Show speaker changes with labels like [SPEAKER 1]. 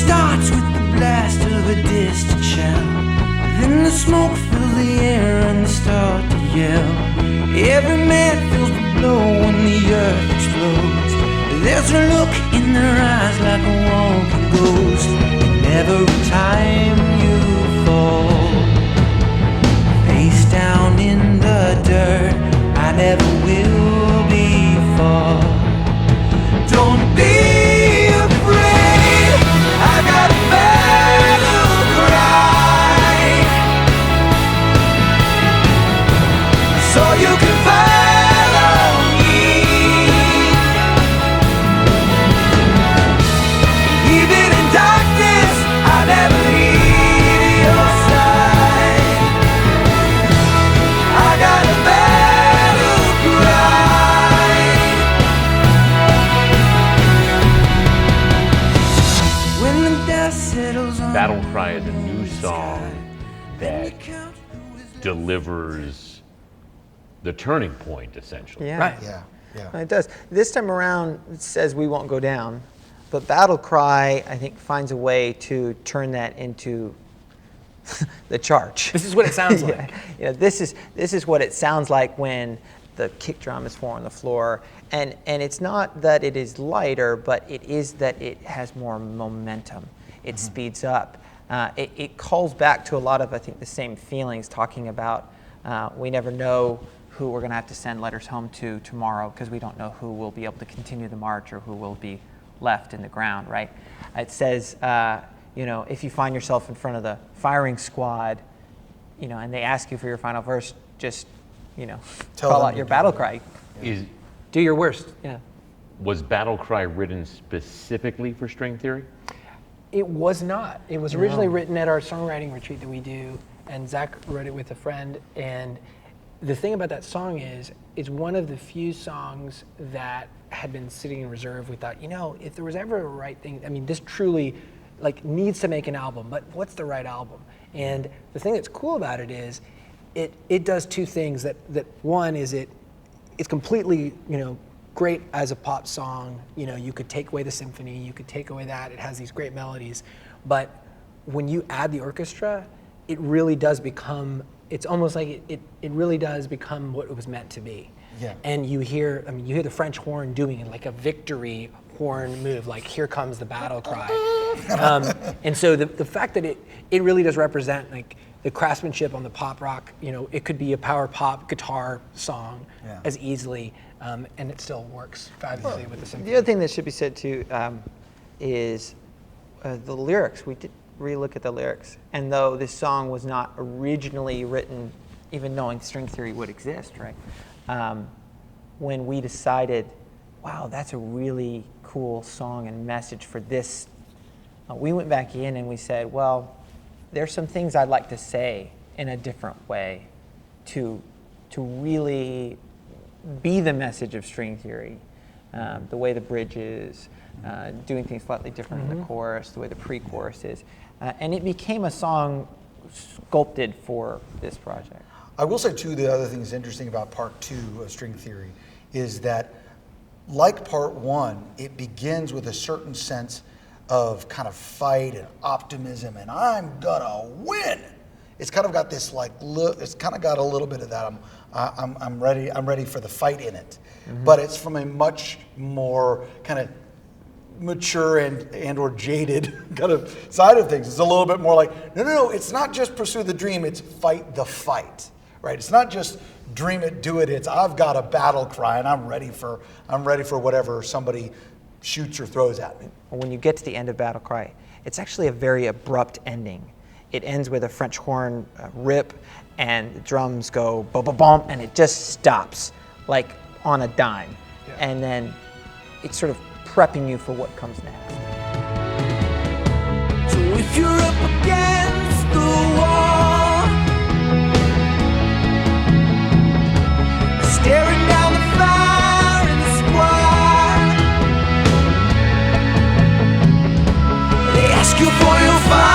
[SPEAKER 1] starts with the blast of a distant shell. Then the smoke fills the air and they start to yell. Every man feels the blow when the earth explodes. There's a look in their eyes like a walking ghost. And every time you fall face down in the dirt, I never will be far. Don't be afraid, I got a battle cry, so you can follow me. Even in darkness, I'll never leave your side. I got a battle cry. When the dust settles on
[SPEAKER 2] Battle Cry is a new song that delivers the turning point, essentially.
[SPEAKER 3] Yeah.
[SPEAKER 4] Right.
[SPEAKER 5] Yeah, yeah.
[SPEAKER 3] It does. This time around, it says we won't go down, but Battle Cry, I think, finds a way to turn that into the charge.
[SPEAKER 4] This is what it sounds like.
[SPEAKER 3] Yeah, this is what it sounds like when the kick drum is 4 on the floor, and it's not that it is lighter, but it is that it has more momentum. It speeds up. It calls back to a lot of, I think, the same feelings, talking about we never know who we're going to have to send letters home to tomorrow because we don't know who will be able to continue the march or who will be left in the ground, right? It says, if you find yourself in front of the firing squad, and they ask you for your final verse, just,
[SPEAKER 5] Tell
[SPEAKER 3] call
[SPEAKER 5] them
[SPEAKER 3] out your
[SPEAKER 5] to
[SPEAKER 3] battle
[SPEAKER 5] do
[SPEAKER 3] cry.
[SPEAKER 4] Do your worst.
[SPEAKER 3] Yeah.
[SPEAKER 2] Was Battle Cry written specifically for string theory?
[SPEAKER 4] It was not. It was originally written at our songwriting retreat that we do, and Zach wrote it with a friend. And the thing about that song is, it's one of the few songs that had been sitting in reserve. We thought, if there was ever a right thing, this truly needs to make an album, but what's the right album? And the thing that's cool about it is, it does two things. That one is it's completely, great as a pop song. You could take away the symphony, you could take away that. It has these great melodies, but when you add the orchestra, it really does become. It's almost like it really does become what it was meant to be.
[SPEAKER 5] Yeah.
[SPEAKER 4] And you hear the French horn doing it like a victory horn move, like here comes the battle cry. And so the fact that it really does represent the craftsmanship on the pop rock, it could be a power pop guitar song as easily, and it still works fabulously with the symphony.
[SPEAKER 3] The other thing that should be said too is the lyrics. We did relook at the lyrics, and though this song was not originally written, even knowing string theory would exist, right? When we decided, wow, that's a really cool song and message for this, we went back in and we said, well, there's some things I'd like to say in a different way to really be the message of string theory. The way the bridge is, doing things slightly different in the chorus, the way the pre-chorus is. And it became a song sculpted for this project.
[SPEAKER 5] I will say too, the other thing that's interesting about part 2 of string theory is that, like part 1, it begins with a certain sense of kind of fight and optimism and I'm gonna win. It's kind of got this it's kind of got a little bit of that. I'm ready for the fight in it, but it's from a much more kind of mature and or jaded kind of side of things. It's a little bit more like, no, it's not just pursue the dream, it's fight the fight, right? It's not just dream it, do it, it's I've got a battle cry and I'm ready for whatever somebody shoots or throws at me.
[SPEAKER 3] When you get to the end of Battle Cry, it's actually a very abrupt ending. It ends with a French horn rip and the drums go ba-ba-bum and it just stops like on a dime.
[SPEAKER 4] Yeah.
[SPEAKER 3] And then it's sort of prepping you for what comes next.
[SPEAKER 1] So if you're up against the wall, staring down the fire in the squad, they ask you for your fire.